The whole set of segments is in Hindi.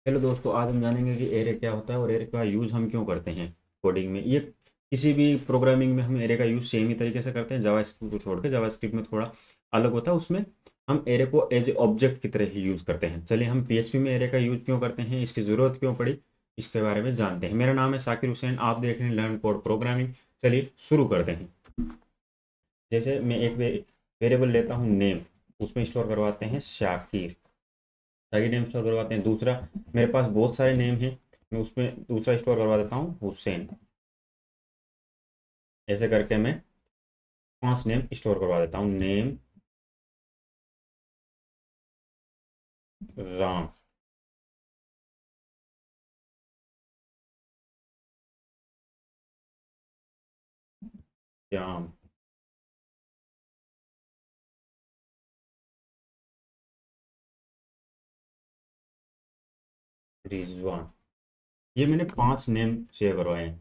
हेलो दोस्तों, आज हम जानेंगे कि एरे क्या होता है और एरे का यूज़ हम क्यों करते हैं कोडिंग में। ये किसी भी प्रोग्रामिंग में हम एरे का यूज़ सेम ही तरीके से करते हैं। जावास्क्रिप्ट को छोड़ के जावास्क्रिप्ट में थोड़ा अलग होता है। उसमें हम एरे को एज ए ऑब्जेक्ट की तरह ही यूज़ करते हैं। चलिए, हम पीएचपी में एरे का यूज़ क्यों करते हैं, इसकी ज़रूरत क्यों पड़ी, इसके बारे में जानते हैं। मेरा नाम है साकिर हुसैन, आप देख रहे हैं लर्न कोड प्रोग्रामिंग। चलिए शुरू करते हैं। जैसे मैं एक वेरिएबल लेता हूँ नेम, उसमें स्टोर करवाते हैं शाकिर। सही नेम स्टोर करवाते हैं। दूसरा, मेरे पास बहुत सारे नेम हैं, मैं उसमें दूसरा स्टोर करवा देता हूँ हुसैन। ऐसे करके मैं 5 नेम स्टोर करवा देता हूँ। नेम, राम, श्याम, रिजवान। ये मैंने 5 नेम सेव करवाए हैं।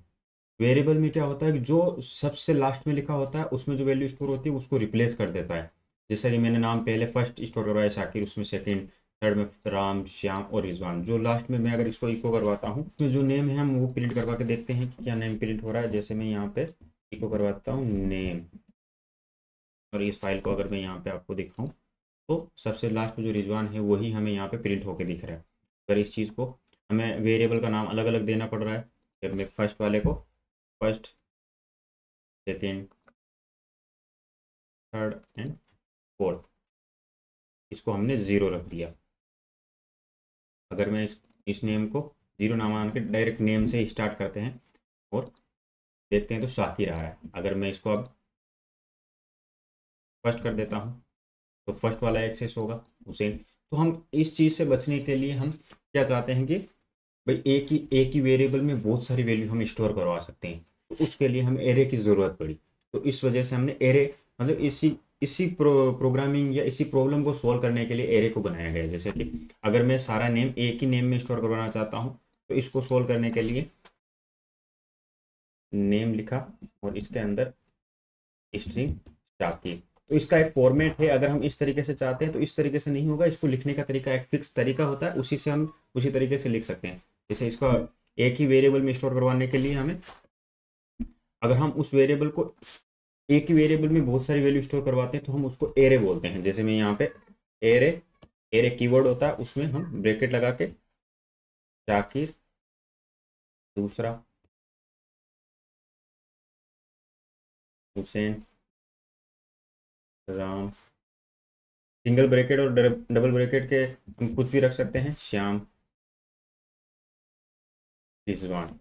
वेरिएबल में क्या होता है कि जो सबसे लास्ट में लिखा होता है उसमें जो वैल्यू स्टोर होती है उसको रिप्लेस कर देता है। जैसे कि मैंने नाम पहले फर्स्ट स्टोर करवाया शाकिर, उसमें सेकंड, थर्ड में राम, श्याम और रिजवान। जो लास्ट में मैं अगर इसको इको करवाता हूँ तो जो नेम है हम वो प्रिंट करवा के देखते हैं कि क्या नेम प्रिंट हो रहा है। जैसे मैं यहाँ पे इको करवाता हूँ नेम, और इस फाइल को अगर मैं यहाँ पे आपको दिखाऊँ तो सबसे लास्ट में जो रिजवान है वही हमें यहाँ पे प्रिंट होके दिख रहा है। अगर इस चीज़ को हमें वेरिएबल का नाम अलग अलग देना पड़ रहा है, फिर मैं फर्स्ट वाले को first, second, third and fourth, इसको हमने ज़ीरो रख दिया। अगर मैं इस नेम को जीरो ना मान के डायरेक्ट नेम से स्टार्ट करते हैं और देखते हैं तो शाकिर आ रहा है। अगर मैं इसको अब फर्स्ट कर देता हूँ तो फर्स्ट वाला एक्सेस होगा हुसैन। तो हम इस चीज़ से बचने के लिए हम क्या चाहते हैं कि भाई एक ही वेरिएबल में बहुत सारी वैल्यू हम स्टोर करवा सकते हैं। तो उसके लिए हमें एरे की ज़रूरत पड़ी। तो इस वजह से हमने एरे, मतलब इसी इसी प्रोग्रामिंग या इसी प्रॉब्लम को सॉल्व करने के लिए एरे को बनाया गया है। जैसे कि अगर मैं सारा नेम एक ही नेम में स्टोर करवाना चाहता हूँ तो इसको सॉल्व करने के लिए नेम लिखा और इसके अंदर स्ट्रिंग शाकिर। तो इसका एक फॉर्मेट है। अगर हम इस तरीके से चाहते हैं तो इस तरीके से नहीं होगा। इसको लिखने का तरीका एक फिक्स तरीका होता है, उसी से हम उसी तरीके से लिख सकते हैं। जैसे इसका एक ही वेरिएबल में स्टोर करवाने के लिए हमें, अगर हम उस वेरिएबल को एक ही वेरिएबल में बहुत सारी वैल्यू स्टोर करवाते हैं तो हम उसको एरे बोलते हैं। जैसे मैं यहाँ पे एरे, एरे कीवर्ड होता है, उसमें हम ब्रैकेट लगा के शाकिर, दूसरा हुसैन, राम, सिंगल ब्रैकेट और डबल ब्रैकेट के हम कुछ भी रख सकते हैं, श्याम, रिजवान।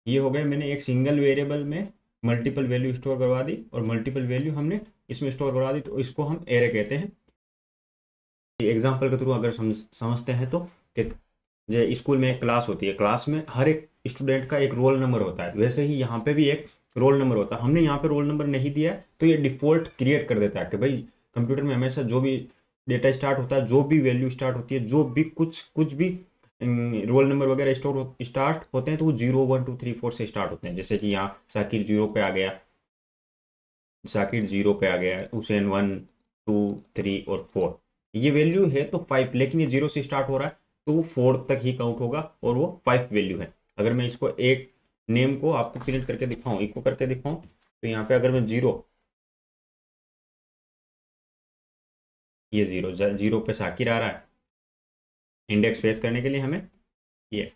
ये हो गए, मैंने एक सिंगल वेरिएबल में मल्टीपल वैल्यू स्टोर करवा दी और मल्टीपल वैल्यू हमने इसमें स्टोर करवा दी, तो इसको हम एरे कहते हैं। एग्जाम्पल के थ्रू अगर समझते हैं तो कि जो स्कूल में एक क्लास होती है, क्लास में हर एक स्टूडेंट का एक रोल नंबर होता है, वैसे ही यहाँ पे भी एक रोल नंबर होता है। हमने यहाँ पे रोल नंबर नहीं दिया है तो ये डिफ़ॉल्ट क्रिएट कर देता है कि भाई कंप्यूटर में हमेशा जो भी डेटा स्टार्ट होता है, जो भी वैल्यू स्टार्ट होती है, जो भी कुछ कुछ भी रोल नंबर वगैरह स्टार्ट होते हैं तो वो 0 1 2 3 4 से स्टार्ट होते हैं। जैसे कि यहाँ साकिर 0 पे आ गया, साकिर 0 पे आ गया, हुसैन 1 2 3 और 4। ये वैल्यू है तो 5, लेकिन ये 0 से स्टार्ट हो रहा है तो वो 4 तक ही काउंट होगा और वो 5 वैल्यू है। अगर मैं इसको एक नेम को आपको प्रिंट करके दिखाऊं, इको करके दिखाऊं, तो यहाँ पे अगर मैं जीरो, ये जीरो जीरो पे साकिर आ रहा है। इंडेक्स पेश करने के लिए हमें ये,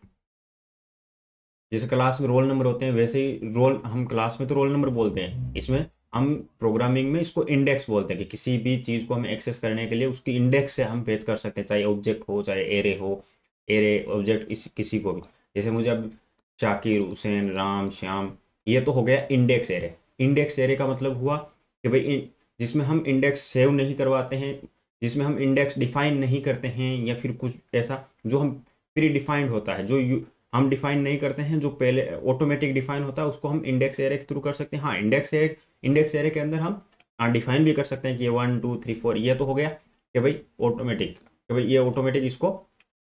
जैसे क्लास में रोल नंबर होते हैं वैसे ही रोल, हम क्लास में तो रोल नंबर बोलते हैं, इसमें हम प्रोग्रामिंग में इसको इंडेक्स बोलते हैं कि किसी भी चीज़ को हम एक्सेस करने के लिए उसकी इंडेक्स से हम फेच कर सकते हैं, चाहे ऑब्जेक्ट हो चाहे एरे हो। एरे ऑब्जेक्ट इस किसी को भी, जैसे मुझे अब शाकिर, हुसैन, राम, श्याम, ये तो हो गया इंडेक्स एरे। इंडेक्स एरे का मतलब हुआ कि भाई जिसमें हम इंडेक्स सेव नहीं करवाते हैं, जिसमें हम इंडेक्स डिफाइन नहीं करते हैं, या फिर कुछ ऐसा जो हम प्री डिफाइंड होता है, जो हम डिफाइन नहीं करते हैं, जो पहले ऑटोमेटिक डिफाइन होता है, उसको हम इंडेक्स एरे के थ्रू कर सकते हैं। हाँ, इंडेक्स एरे के अंदर हम डिफाइन भी कर सकते हैं कि ये 1 2 3 4, ये तो हो गया कि भाई ऑटोमेटिक, कि भाई ये ऑटोमेटिक इसको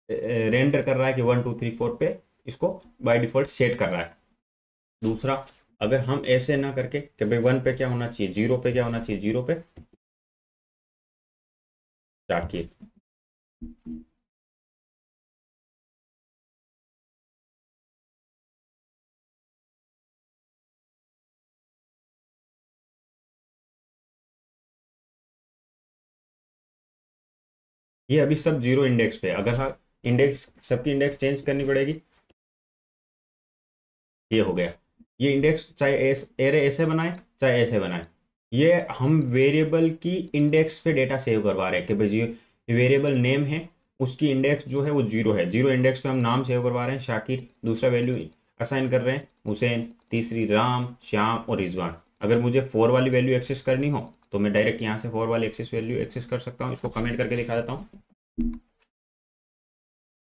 रेंडर कर रहा है कि 1 2 3 4 पे इसको बाय डिफॉल्ट सेट कर रहा है। दूसरा, अगर हम ऐसे ना करके कि भाई 1 पे क्या होना चाहिए, 0 पे क्या होना चाहिए, 0 पे शाकिर। ये अभी सब जीरो इंडेक्स पे है। अगर हाँ इंडेक्स, सबकी इंडेक्स चेंज करनी पड़ेगी। ये हो गया। ये इंडेक्स चाहे एरे ऐसे बनाए चाहे ऐसे बनाए, ये हम वेरिएबल की इंडेक्स पे डेटा सेव करवा रहे हैं कि भाई जी वेरिएबल नेम है, उसकी इंडेक्स जो है वो जीरो है, जीरो इंडेक्स पे हम नाम सेव करवा रहे हैं शाकिर, दूसरा वैल्यू असाइन कर रहे हैं हुसैन, तीसरी राम श्याम और रिजवान। अगर मुझे फोर वाली वैल्यू एक्सेस करनी हो तो मैं डायरेक्ट यहाँ से फोर वाली एक्सेस वैल्यू एक्सेस कर सकता हूँ। इसको कमेंट करके दिखा देता हूँ।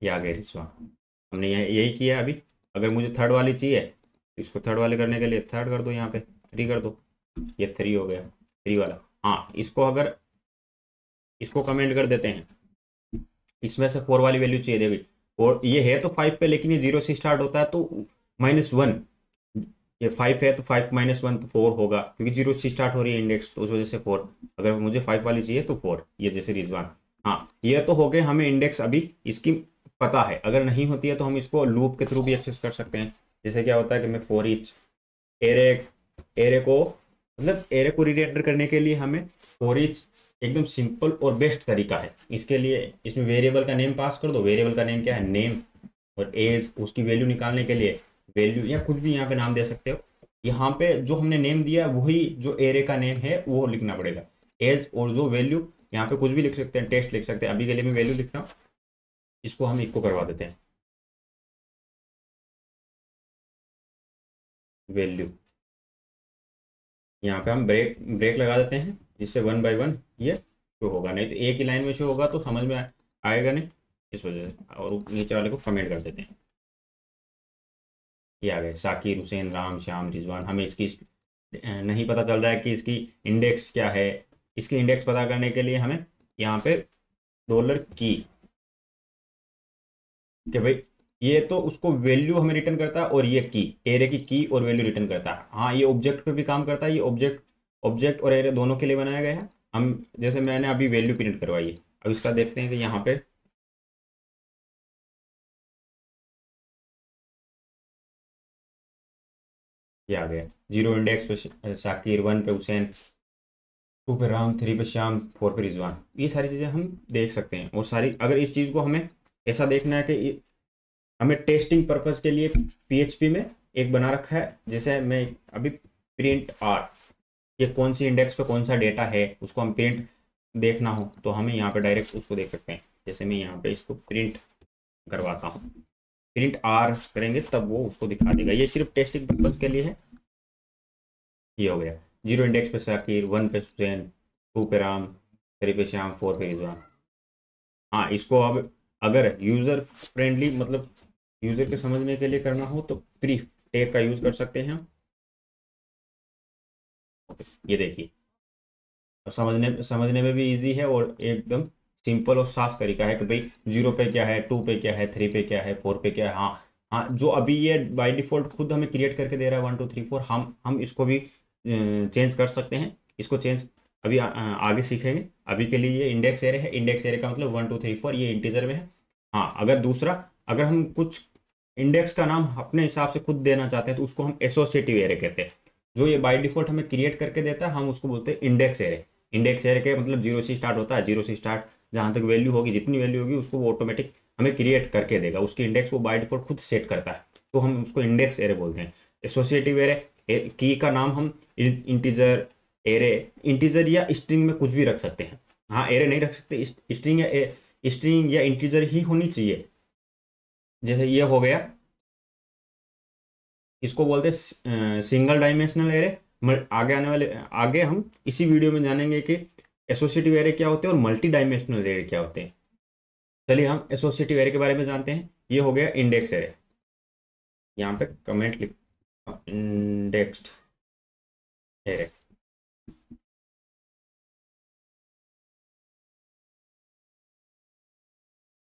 ये आ गया रिजवान। हमने यहाँ यही किया है अभी। अगर मुझे थर्ड वाली चाहिए तो इसको थर्ड वाले करने के लिए थर्ड कर दो, यहाँ पे थ्री कर दो। ये थ्री हो गया, थ्री वाला। हाँ इसको अगर इसको कमेंट कर देते हैं, इसमें से फोर वाली वैल्यू चाहिए देगी, और ये है तो फाइव पे लेकिन ये जीरो से स्टार्ट होता है तो -1। ये फाइव है तो फाइव -1 तो फोर होगा, क्योंकि जीरो से स्टार्ट हो रही है इंडेक्स, तो उस वजह से फोर। अगर मुझे फाइव वाली चाहिए तो फोर, ये जैसे रिजवान। हाँ ये तो हो गए, हमें इंडेक्स अभी इसकी पता है। अगर नहीं होती है तो हम इसको लूप के थ्रू भी एक्सेस कर सकते हैं। जैसे क्या होता है कि मैं फॉर ईच एरे, एरे को मतलब एरे को रीरेंडर करने के लिए हमें फॉर ईच एकदम सिंपल और बेस्ट तरीका है। इसके लिए इसमें वेरिएबल का नेम पास कर दो। वेरिएबल का नेम क्या है, नेम, और एज उसकी वैल्यू निकालने के लिए वैल्यू या कुछ भी यहाँ पे नाम दे सकते हो। यहाँ पे जो हमने नेम दिया वही जो एरे का नेम है वो लिखना पड़ेगा। एज और जो वैल्यू, यहाँ पे कुछ भी लिख सकते हैं, टेस्ट लिख सकते हैं। अभी के लिए मैं वैल्यू लिख रहा हूँ, इसको हम इक्को करवा देते हैं वैल्यू। यहाँ पे हम ब्रेक ब्रेक लगा देते हैं, जिससे वन बाय वन ये शो होगा। नहीं तो एक ही लाइन में शो होगा तो समझ में आएगा नहीं, इस वजह से। और नीचे वाले को कमेंट कर देते हैं। ये आ गए साकिर हुसैन राम श्याम रिजवान। हमें इसकी नहीं पता चल रहा है कि इसकी इंडेक्स क्या है। इसकी इंडेक्स पता करने के लिए हमें यहाँ पे डॉलर कि भाई ये तो उसको वैल्यू हमें रिटर्न करता है, और ये की एरे की और वैल्यू रिटर्न करता है। हाँ ये ऑब्जेक्ट पे भी काम करता है। ये ऑब्जेक्ट ऑब्जेक्ट और एरे दोनों के लिए बनाया गया है। हम जैसे मैंने अभी वैल्यू प्रिंट करवाई है, अब इसका देखते हैं कि यहाँ पे ये आ गया। जीरो इंडेक्स पे शाकिर, वन पे हुसैन, टू पे राम, थ्री पे श्याम, फोर पे रिजवान। ये सारी चीज़ें हम देख सकते हैं। और सारी अगर इस चीज़ को हमें ऐसा देखना है कि हमें टेस्टिंग पर्पस के लिए पीएचपी में एक बना रखा है। जैसे मैं अभी प्रिंट आर, ये कौन सी इंडेक्स पे कौन सा डेटा है उसको हम प्रिंट देखना हो तो हमें यहाँ पे डायरेक्ट उसको देख सकते हैं। जैसे मैं यहाँ पे इसको प्रिंट करवाता हूँ, प्रिंट आर करेंगे तब वो उसको दिखा देगा। ये सिर्फ टेस्टिंग पर्पज के लिए है। ये हो गया। जीरो इंडेक्स पे शाकिर, वन पे हुसैन, टू पे राम, थ्री पे श्याम, फोर पे रिजवान। हाँ इसको अब अगर यूज़र फ्रेंडली मतलब यूज़र के समझने के लिए करना हो तो प्रीफ टैग का यूज़ कर सकते हैं हम। ये देखिए, अब समझने में भी इजी है और एकदम सिंपल और साफ तरीका है कि भाई जीरो पे क्या है, टू पे क्या है, थ्री पे क्या है, फोर पे क्या है। हाँ हाँ जो अभी ये बाय डिफ़ॉल्ट खुद हमें क्रिएट करके दे रहा है वन टू थ्री फोर, हम इसको भी चेंज कर सकते हैं। इसको चेंज अभी आगे सीखेंगे। अभी के लिए ये इंडेक्स एरे है। इंडेक्स एरे का मतलब वन टू थ्री फोर, ये इंटीजर में है। हाँ अगर दूसरा, अगर हम कुछ इंडेक्स का नाम अपने हिसाब से खुद देना चाहते हैं तो उसको हम एसोसिएटिव एरे कहते हैं। जो ये बाय डिफॉल्ट हमें क्रिएट करके देता है हम उसको बोलते हैं इंडेक्स एरे। इंडेक्स एरे के मतलब जीरो से स्टार्ट होता है, जीरो से स्टार्ट जहाँ तक वैल्यू होगी, जितनी वैल्यू होगी उसको वो ऑटोमेटिक हमें क्रिएट करके देगा। उसकी इंडेक्स वो बाय डिफॉल्ट खुद सेट करता है, तो हम उसको इंडेक्स एरे बोलते हैं। एसोसिएटिव एरे की का नाम हम इंटीजर एरे, इंटीजर या स्ट्रिंग में कुछ भी रख सकते हैं। हाँ एरे नहीं रख सकते, स्ट्रिंग या इंटीजर ही होनी चाहिए। जैसे ये हो गया, इसको बोलते हैं सिंगल डायमेंशनल एरे। आगे आने वाले आगे हम इसी वीडियो में जानेंगे कि एसोसिएटिव एरे क्या होते हैं और मल्टी डायमेंशनल एरे क्या होते हैं। चलिए हम एसोसिएटिव एरे के बारे में जानते हैं। ये हो गया इंडेक्स एरे। यहाँ पे कमेंट लिख, इंडेक्स्ड एरे।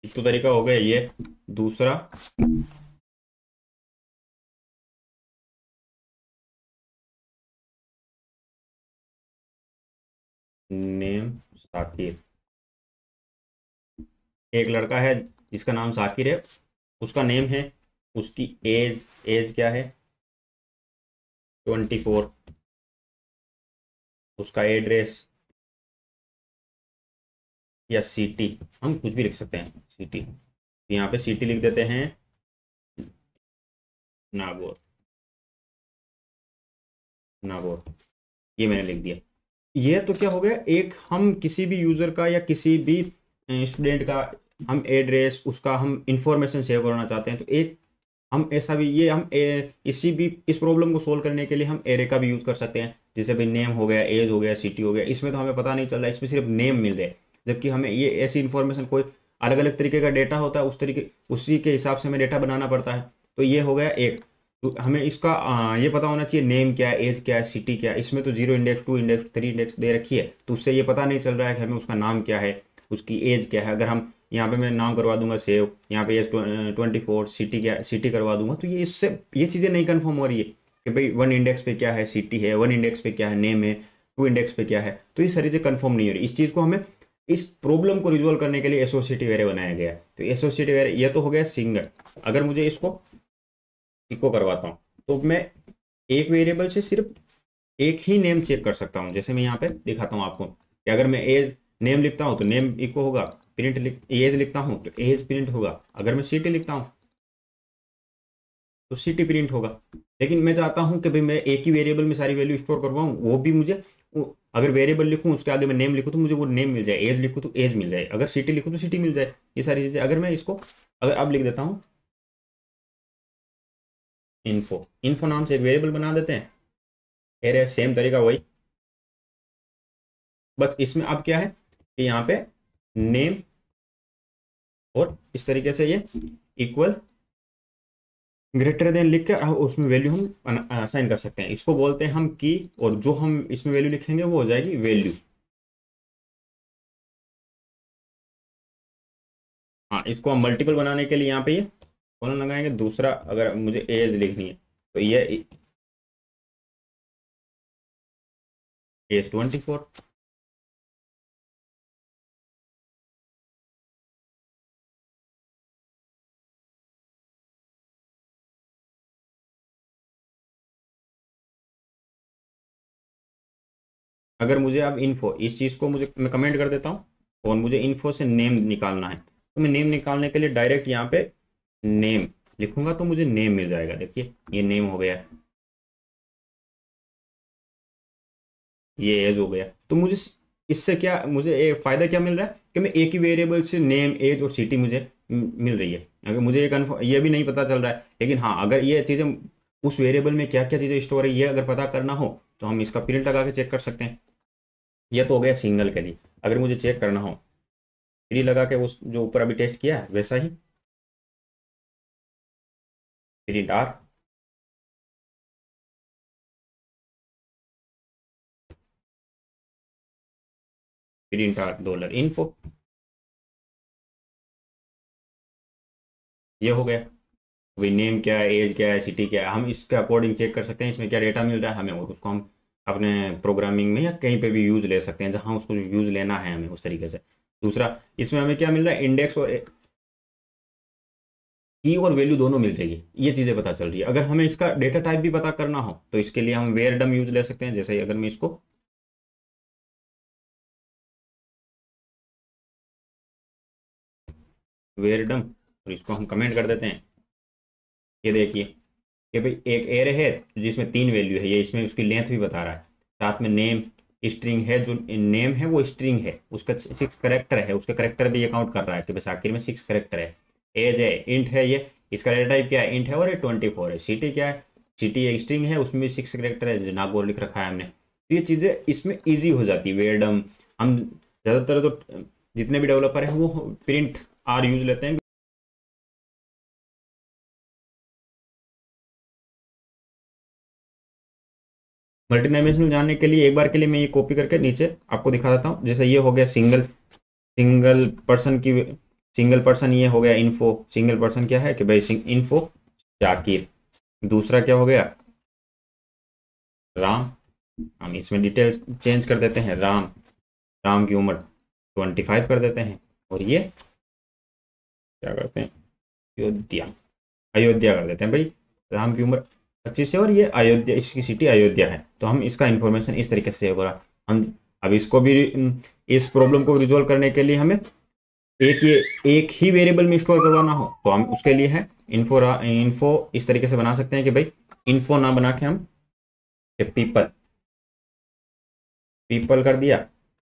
एक तो तरीका हो गया ये। दूसरा, नेम साकिर, एक लड़का है जिसका नाम साकिर है, उसका नेम है, उसकी एज एज क्या है 24, उसका एड्रेस या सिटी, हम कुछ भी लिख सकते हैं सिटी, यहाँ पे सिटी लिख देते हैं नागौर, नागौर, ये मैंने लिख दिया। ये तो क्या हो गया, एक हम किसी भी यूज़र का या किसी भी स्टूडेंट का हम एड्रेस उसका हम इंफॉर्मेशन सेव करना चाहते हैं, तो एक हम ऐसा भी ये हम इसी भी इस प्रॉब्लम को सोल्व करने के लिए हम एरे का भी यूज़ कर सकते हैं। जैसे भाई नेम हो गया, एज हो गया, सिटी हो गया, इसमें तो हमें पता नहीं चल रहा है, इसमें सिर्फ नेम मिल रहे हैं, जबकि हमें ये ऐसी इन्फॉर्मेशन कोई अलग अलग तरीके का डेटा होता है, उस तरीके उसी के हिसाब से हमें डेटा बनाना पड़ता है। तो ये हो गया एक, तो हमें इसका ये पता होना चाहिए नेम क्या है, एज क्या है, सिटी क्या है। इसमें तो 0 इंडेक्स 2 इंडेक्स 3 इंडेक्स दे रखी है, तो उससे ये पता नहीं चल रहा है कि हमें उसका नाम क्या है, उसकी एज क्या है। अगर हम यहाँ पे मैं नाम करवा दूंगा सेव, यहाँ पे एज 24, सिटी क्या सिटी करवा दूंगा, तो ये इससे ये चीज़ें नहीं कन्फर्म हो रही है कि भाई 1 इंडेक्स पे क्या है सिटी है, 1 इंडेक्स पे क्या है नेम है, 2 इंडेक्स पे क्या है, तो ये सारी चीज़ें कन्फर्म नहीं हो रही। इस चीज़ को हमें इस प्रॉब्लम को रिजोल्व करने के लिए एसोसिएटिव एरे बनाया गया है। तो एसोसिएटिव एरे ये तो हो गया सिंगल। अगर मुझे इसको इको करवाता हूँ तो मैं एक वेरिएबल से सिर्फ एक ही नेम चेक कर सकता हूँ। जैसे मैं यहाँ पे दिखाता हूँ आपको कि अगर मैं एज नेम लिखता हूँ तो नेम इको होगा, प्रिंट एज लिखता हूँ तो एज प्रिंट होगा, अगर मैं सिटी लिखता हूँ तो सिटी प्रिंट होगा। लेकिन मैं चाहता हूँ कि भाई मैं एक ही वेरिएबल में सारी वैल्यू स्टोर करवाऊँ, वो भी मुझे अगर वेरिएबल लिखूँ उसके आगे मैं नेम लिखूँ तो मुझे वो नेम मिल जाए, एज लिखूँ तो एज मिल जाए, अगर सिटी लिखूँ तो सिटी मिल जाए। ये सारी चीज़ें अगर मैं इसको अगर अब लिख देता हूँ इन्फो, इन्फो नाम से एक वेरिएबल बना देते हैं, एरे सेम तरीका वही, बस इसमें अब क्या है कि यहाँ पे नेम और इस तरीके से ये इक्वल ग्रेटर देन लिख के उसमें वैल्यू हम असाइन कर सकते हैं। इसको बोलते हैं हम की, और जो हम इसमें वैल्यू लिखेंगे वो हो जाएगी वैल्यू। हाँ, इसको हम मल्टीपल बनाने के लिए यहाँ पे ये कॉलन लगाएंगे। दूसरा अगर मुझे एज लिखनी है तो ये एज 24, अगर मुझे अब इन्फो इस चीज़ को मुझे मैं कमेंट कर देता हूँ और मुझे इन्फो से नेम निकालना है, तो मैं नेम निकालने के लिए डायरेक्ट यहाँ पे नेम लिखूंगा तो मुझे नेम मिल जाएगा। देखिए ये नेम हो गया, ये एज हो गया। तो मुझे इससे क्या मुझे फायदा क्या मिल रहा है कि मैं एक ही वेरिएबल से नेम एज और सिटी मुझे मिल रही है। अगर मुझे ये कन्फर्म ये भी नहीं पता चल रहा है, लेकिन हाँ अगर ये चीज़ें उस वेरिएबल में क्या क्या चीज़ें स्टोर है ये अगर पता करना हो तो हम इसका प्रिंट लगा के चेक कर सकते हैं। ये तो हो गया सिंगल के लिए। अगर मुझे चेक करना हो ट्री लगा के उस जो ऊपर अभी टेस्ट किया है वैसा ही print r, print r dollar info, ये हो गया। भाई नेम क्या है, एज क्या है, सिटी क्या है, हम इसके अकॉर्डिंग चेक कर सकते हैं इसमें क्या डेटा मिल रहा है हमें, और उसको हम अपने प्रोग्रामिंग में या कहीं पे भी यूज़ ले सकते हैं जहाँ उसको यूज़ लेना है हमें उस तरीके से। दूसरा इसमें हमें क्या मिल रहा है, इंडेक्स और की और वैल्यू दोनों मिल रही है, ये चीज़ें पता चल रही है। अगर हमें इसका डेटा टाइप भी पता करना हो तो इसके लिए हम वेयर डम यूज ले सकते हैं। जैसे अगर मैं इसको वेयर डम और इसको हम कमेंट कर देते हैं, ये देखिए कि भाई एक एरे है जिसमें 3 वैल्यू है, ये इसमें उसकी लेंथ भी बता रहा है, साथ में नेम स्ट्रिंग है, जो नेम है वो स्ट्रिंग है, उसका 6 करेक्टर है, उसके करेक्टर भी ये काउंट कर रहा है कि बस आखिर में 6 करेक्टर है। एज है इंट है, ये इसका डेटा टाइप क्या है इंट है, और ये 24 है। सिटी क्या है, सिटी एक स्ट्रिंग है उसमें भी 6 करेक्टर है, नागौर लिख रखा है हमने। तो ये चीज़ें इसमें ईजी हो जाती है वेरडम। हम ज़्यादातर तो जितने भी डेवलपर हैं वो प्रिंट आर यूज लेते हैं। मल्टी डायमेंशनल जानने के लिए एक बार के लिए मैं ये कॉपी करके नीचे आपको दिखा देता हूँ। जैसे ये हो गया सिंगल सिंगल पर्सन की, सिंगल पर्सन ये हो गया इन्फो, सिंगल पर्सन क्या है कि भाई इन्फो जाकिर। दूसरा क्या हो गया राम, हम इसमें डिटेल्स चेंज कर देते हैं, राम, राम की उम्र 25 कर देते हैं, और ये क्या करते हैं, अयोध्या, अयोध्या कर देते हैं भाई। राम की उम्र 25 है और ये अयोध्या, इसकी सिटी अयोध्या है, तो हम इसका इंफॉर्मेशन इस तरीके से सेव करा। हम अब इसको भी इस प्रॉब्लम को रिजोल्व करने के लिए हमें एक ही वेरिएबल में स्टोर करवाना हो तो हम उसके लिए है इन्फो इस तरीके से बना सकते हैं कि भाई इन्फो ना बना के हम पीपल पीपल कर दिया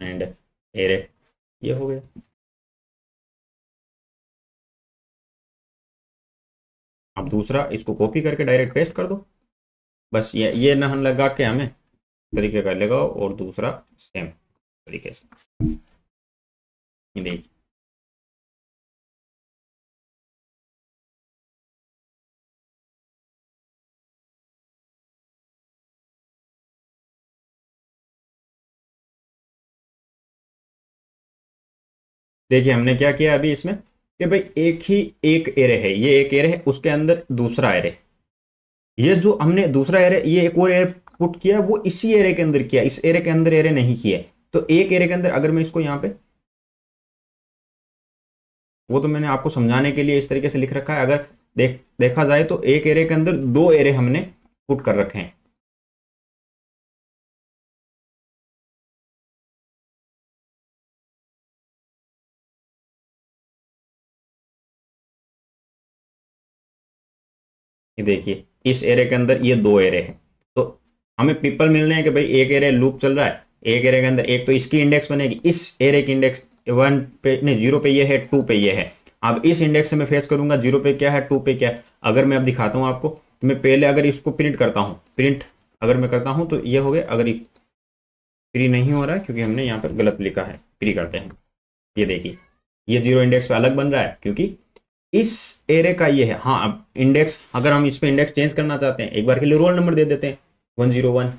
एंड एरे, ये हो गया। अब दूसरा इसको कॉपी करके डायरेक्ट पेस्ट कर दो, बस ये नहन लगा के हमें तरीके का लगाओ और दूसरा सेम तरीके से ये देखिए। देखिए हमने क्या किया अभी इसमें कि भाई एक एरे है, ये एक एरे है, उसके अंदर दूसरा एरे, ये जो हमने दूसरा एरे ये एक और एरे पुट किया वो इसी एरे के अंदर किया, इस एरे के अंदर एरे नहीं किया। तो एक एरे के अंदर अगर मैं इसको यहाँ पे, वो तो मैंने आपको समझाने के लिए इस तरीके से लिख रखा है, अगर देखा जाए तो एक एरे के अंदर दो एरे हमने पुट कर रखे हैं। ये देखिए इस एरे के अंदर ये दो एरे हैं, तो हमें पीपल मिलने हैं कि भाई एक एरे लूप चल रहा है, एक एरे के अंदर एक तो इसकी इंडेक्स बनेगी, इस एरे की इंडेक्स 1 पे नहीं 0 पे ये है, 2 पे ये है। अब इस इंडेक्स से मैं फेस करूंगा 0 पे क्या है 2 पे क्या है। अगर मैं अब दिखाता हूँ आपको, तो मैं पहले अगर इसको प्रिंट करता हूँ, प्रिंट अगर मैं करता हूँ तो ये हो गया, अगर प्री नहीं हो रहा है क्योंकि हमने यहाँ पर गलत लिखा है, प्री करते हैं। ये देखिए ये 0 इंडेक्स पे अलग बन रहा है क्योंकि इस एरे का ये है। हाँ अब इंडेक्स अगर हम इस पे इंडेक्स चेंज करना चाहते हैं, एक बार के लिए रोल नंबर दे देते हैं 101।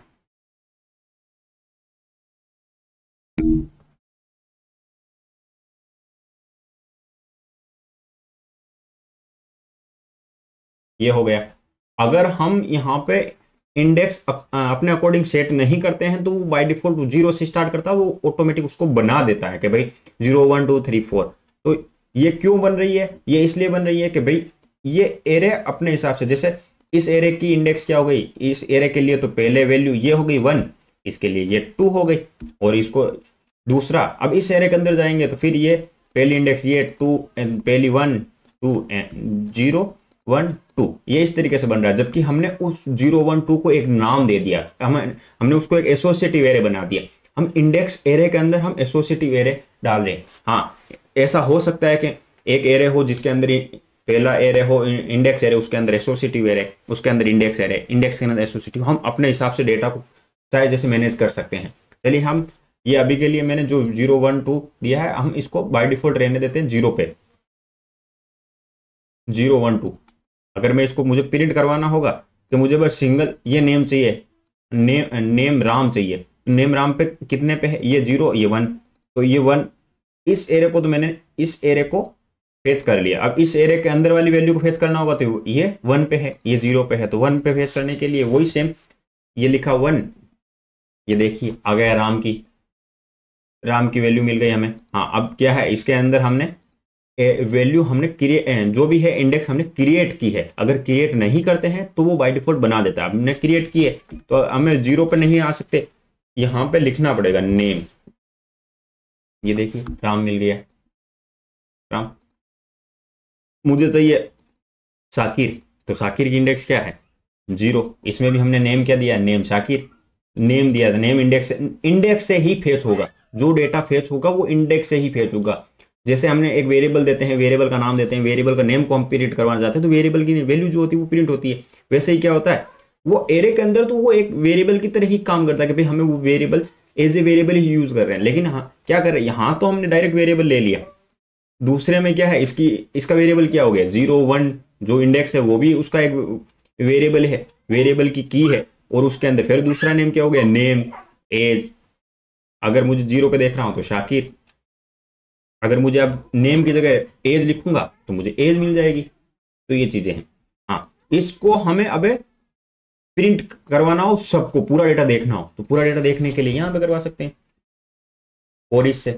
ये हो गया। अगर हम यहाँ पे इंडेक्स अपने अकॉर्डिंग सेट नहीं करते हैं तो वो बाय डिफॉल्ट 0 से स्टार्ट करता है, वो ऑटोमेटिक उसको बना देता है कि भाई 0 1 2 3 4। तो ये क्यों बन रही है, ये इसलिए बन रही है कि भाई ये एरे अपने हिसाब से, जैसे इस एरे की इंडेक्स क्या हो गई, इस एरे के लिए तो पहले वैल्यू ये हो गई 1, इसके लिए ये 2 हो गई, और इसको दूसरा अब इस एरे के अंदर जाएंगे तो फिर ये पहली इंडेक्स ये 2, पहली 1 2 0 1 2, ये इस तरीके से बन रहा है। जबकि हमने उस 0 1 2 को एक नाम दे दिया, हमने उसको एक एसोसिएटिव एरे बना दिया। हम इंडेक्स एरे के अंदर हम एसोसिएटिव एरे डाल रहे हैं। हाँ ऐसा हो सकता है कि एक एरे हो जिसके अंदर पहला एरे हो इंडेक्स एरे, उसके अंदर एसोसिएटिव एरे, उसके अंदर इंडेक्स एरे, इंडेक्स के अंदर एसोसिएटिव, हम अपने हिसाब से डेटा को चाहे जैसे मैनेज कर सकते हैं। चलिए हम ये अभी के लिए मैंने जो 0 1 2 दिया है हम इसको बाय डिफॉल्ट रहने देते हैं 0 पे, 0 1 2। अगर मैं इसको मुझे प्रिंट करवाना होगा कि मुझे बस सिंगल ये नेम चाहिए, नेम राम चाहिए, नेम राम पे कितने पे है, ये 0 ये 1, तो ये 1 इस एरे को, तो मैंने इस एरे को फेच कर लिया। अब इस एरे के अंदर वाली वैल्यू को फेच करना होगा तो ये 1 पे है, ये 0 पे है, तो 1 पे फेच करने के लिए वही सेम ये लिखा 1, ये देखिए आ गया राम की वैल्यू मिल गई हमें। हाँ अब क्या है इसके अंदर हमने वैल्यू हमने क्रिएट, जो भी है इंडेक्स हमने क्रिएट की है, अगर क्रिएट नहीं करते हैं तो वो बाय डिफॉल्ट बना देता है। हमने क्रिएट की है तो हमें 0 पे नहीं आ सकते, यहाँ पे लिखना पड़ेगा नेम। ये देखिए राम मिल गया, राम। मुझे चाहिए शाकिर, तो शाकिर की इंडेक्स क्या है 0, इसमें भी हमने नेम क्या दिया, नेम शाकिर, नेम दिया था, नेम इंडेक्स से ही फेच होगा, जो डेटा फेच होगा वो इंडेक्स से ही फेच होगा। जैसे हमने एक वेरिएबल देते हैं, वेरिएबल का नाम देते हैं, वेरिएबल का नेम को हम प्रिंट करवाना चाहते हैं तो वेरिएबल की वैल्यू जो होती है वो प्रिंट होती है। वैसे ही क्या होता है वो एरे के अंदर, तो वो एक वेरिएबल की तरह ही काम करता है कि भाई हमें वो वेरिएबल एज ए वेरिएबल ही यूज कर रहे हैं। लेकिन हाँ क्या कर रहे हैं, यहाँ तो हमने डायरेक्ट वेरिएबल ले लिया, दूसरे में क्या है इसका वेरिएबल क्या हो गया 0 1, जो इंडेक्स है वो भी उसका एक वेरिएबल है, वेरिएबल की है, और उसके अंदर फिर दूसरा नेम क्या हो गया नेम एज। अगर मुझे 0 पे देख रहा हूं तो शाकिर, अगर मुझे अब नेम की जगह एज लिखूंगा तो मुझे एज मिल जाएगी। तो ये चीजें हैं। हाँ इसको हमें अब प्रिंट करवाना हो, सबको पूरा डेटा देखना हो तो पूरा डेटा देखने के लिए यहां पे करवा सकते हैं और इससे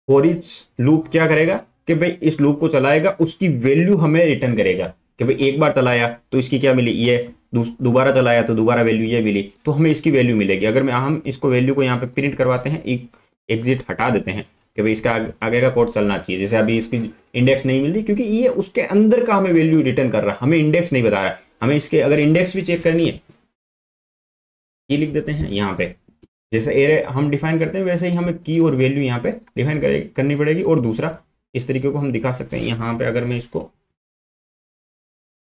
फॉर ईच लूप क्या करेगा कि भाई इस लूप को चलाएगा, उसकी वैल्यू हमें रिटर्न करेगा कि भाई एक बार चलाया तो इसकी क्या मिली ये, दोबारा चलाया तो दोबारा वैल्यू ये मिली, तो हमें इसकी वैल्यू मिलेगी। अगर मैं हम इसको वैल्यू को यहाँ पे प्रिंट करवाते हैं, एक एग्जिट हटा देते हैं कि भाई इसका आगे का कोड चलना चाहिए, जैसे अभी इसकी इंडेक्स नहीं मिल रही क्योंकि ये उसके अंदर का हमें वैल्यू रिटर्न कर रहा है, हमें इंडेक्स नहीं बता रहा है। हमें इसके अगर इंडेक्स भी चेक करनी है, ये लिख देते हैं यहाँ पे, जैसे एरे हम डिफाइन करते हैं वैसे ही हमें की और वैल्यू यहाँ पे डिफाइन करनी पड़ेगी। और दूसरा इस तरीके को हम दिखा सकते हैं यहाँ पे, अगर मैं इसको,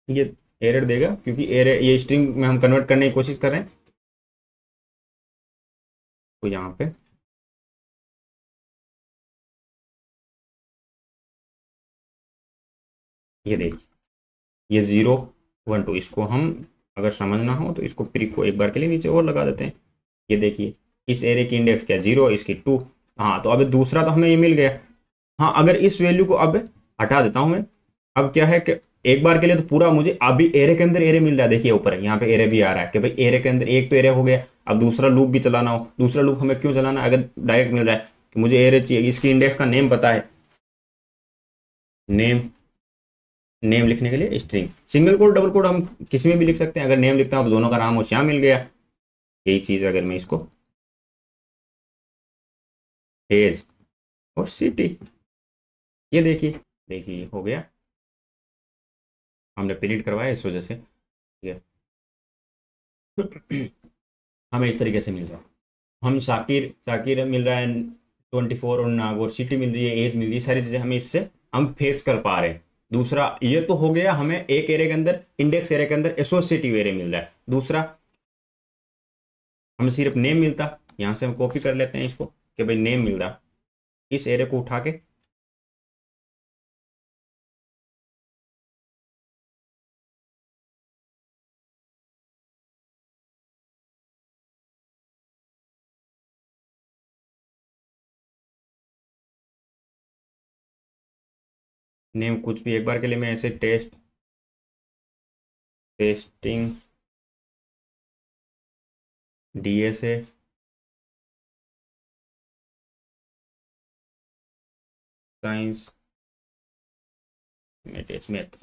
ये एरर देगा क्योंकि एरे ये स्ट्रिंग में हम कन्वर्ट करने की कोशिश कर रहे हैं, तो यहाँ पे ये देखिए ये 012, इसको हम अगर समझना हो तो इसको प्रिक को एक बार के लिए नीचे और लगा देते हैं। ये देखिए इस एरे की इंडेक्स क्या 0, इसकी 2। हाँ तो अब दूसरा तो हमें ये मिल गया। हाँ अगर इस वैल्यू को अब हटा देता हूँ मैं, अब क्या है कि एक बार के लिए तो पूरा मुझे अभी एरे के अंदर एरे मिल रहा है। देखिए ऊपर यहाँ पे एरे भी आ रहा है कि भाई एरे के अंदर एक तो एरे हो गया, अब दूसरा लूप भी चलाना हो, दूसरा लूप हमें क्यों चलाना है अगर डायरेक्ट मिल रहा है कि मुझे एरे चाहिए, इसकी इंडेक्स का नेम पता है, नेम नेम लिखने के लिए string, single code double quote हम किसी में भी लिख सकते हैं। अगर नेम लिखता हूँ तो दोनों का नाम और श्याम मिल गया। यही चीज़ अगर मैं इसको एज और सिटी, ये देखिए देखिए हो गया, हमने प्रिंट करवाया इस वजह से, ठीक है। हमें इस तरीके से मिल रहा है, हम शाकिर शाकिर मिल रहा है 24 और नागौर सिटी मिल रही है, एज मिल रही है, सारी चीज़ें हमें इससे हम फेच कर पा रहे हैं। दूसरा ये तो हो गया, हमें एक एरे के अंदर इंडेक्स एरे के अंदर एसोसिएटिव एरे मिल रहा है। दूसरा हमें सिर्फ नेम मिलता, यहाँ से हम कॉपी कर लेते हैं इसको कि भाई नेम मिल रहा, इस एरे को उठा के नेम कुछ भी एक बार के लिए मैं ऐसे टेस्टिंग डीएसए साइंस मैथ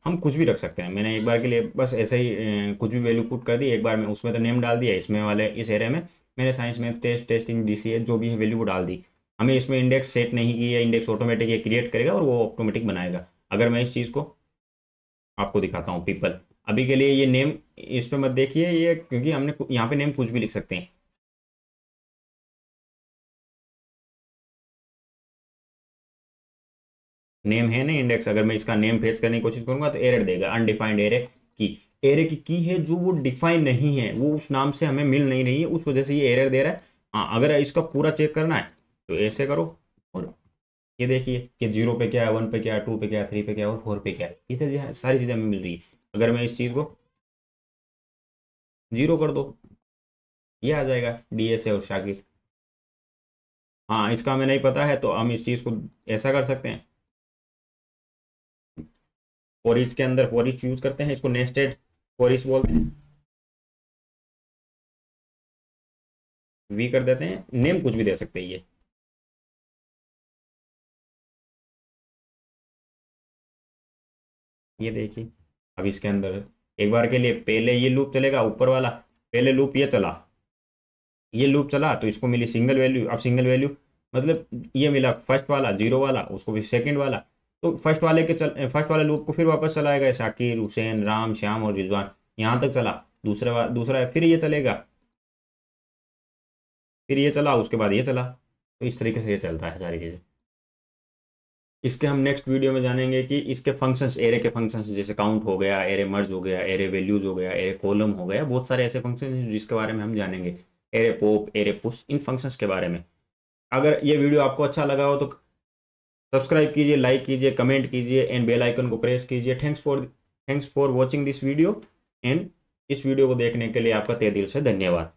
हम कुछ भी रख सकते हैं। मैंने एक बार के लिए बस ऐसे ही कुछ भी वैल्यू पुट कर दी एक बार में, उसमें तो नेम डाल दिया, इसमें वाले इस एरे में मैंने साइंस मैथ टेस्टिंग डीसीए जो भी है वैल्यू वो डाल दी। हमें इसमें इंडेक्स सेट नहीं की है, इंडेक्स ऑटोमेटिक ये क्रिएट करेगा और वो ऑटोमेटिक बनाएगा। अगर मैं इस चीज़ को आपको दिखाता हूँ पीपल, अभी के लिए ये नेम इस पर मत देखिए ये, क्योंकि हमने यहाँ पे नेम कुछ भी लिख सकते हैं। नेम है ना इंडेक्स, अगर मैं इसका नेम फेच करने की कोशिश करूंगा तो एरर देगा, अनडिफाइंड एरे की। एरे की है जो वो डिफाइन नहीं है, वो उस नाम से हमें मिल नहीं रही है, उस वजह से ये एरर दे रहा है। हाँ अगर इसका पूरा चेक करना है तो ऐसे करो और ये देखिए कि 0 पे क्या है, 1 पे क्या है, 2 पे क्या है, 3 पे क्या है और 4 पे क्या है, ये चीज़ें सारी चीज़ें हमें मिल रही है। अगर मैं इस चीज़ को 0 कर दो, ये आ जाएगा डीएसए और शाकिर। हाँ इसका हमें नहीं पता है तो हम इस चीज़ को ऐसा कर सकते हैं, फॉर ईच के अंदर फॉर ईच यूज करते हैं, इसको नेस्टेड फॉर ईच बोलते हैं, वी कर देते हैं, नेम कुछ भी दे सकते हैं ये देखिए। अब इसके अंदर एक बार के लिए पहले ये लूप चलेगा ऊपर वाला, पहले लूप ये चला, ये लूप चला तो इसको मिली सिंगल वैल्यू, अब सिंगल वैल्यू मतलब ये मिला फर्स्ट वाला 0 वाला, उसको भी सेकंड वाला, तो फर्स्ट वाले लूप को फिर वापस चलाएगा, शाकिर हुसैन राम श्याम और रिजवान, यहाँ तक चला। दूसरा फिर ये चलेगा, फिर ये चला, उसके बाद ये चला, तो इस तरीके से ये चलता है सारी चीज़ें। इसके हम नेक्स्ट वीडियो में जानेंगे कि इसके फंक्शंस, एरे के फंक्शंस, जैसे काउंट हो गया, एरे मर्ज हो गया, एरे वैल्यूज हो गया, एरे कॉलम हो गया, बहुत सारे ऐसे फंक्शन हैं जिसके बारे में हम जानेंगे, एरे पॉप, एरे पुश, इन फंक्शंस के बारे में। अगर ये वीडियो आपको अच्छा लगा हो तो सब्सक्राइब कीजिए, लाइक कीजिए, कमेंट कीजिए एंड बेल आइकन को प्रेस कीजिए। Thanks for watching this video and इस वीडियो को देखने के लिए आपका तहे दिल से धन्यवाद।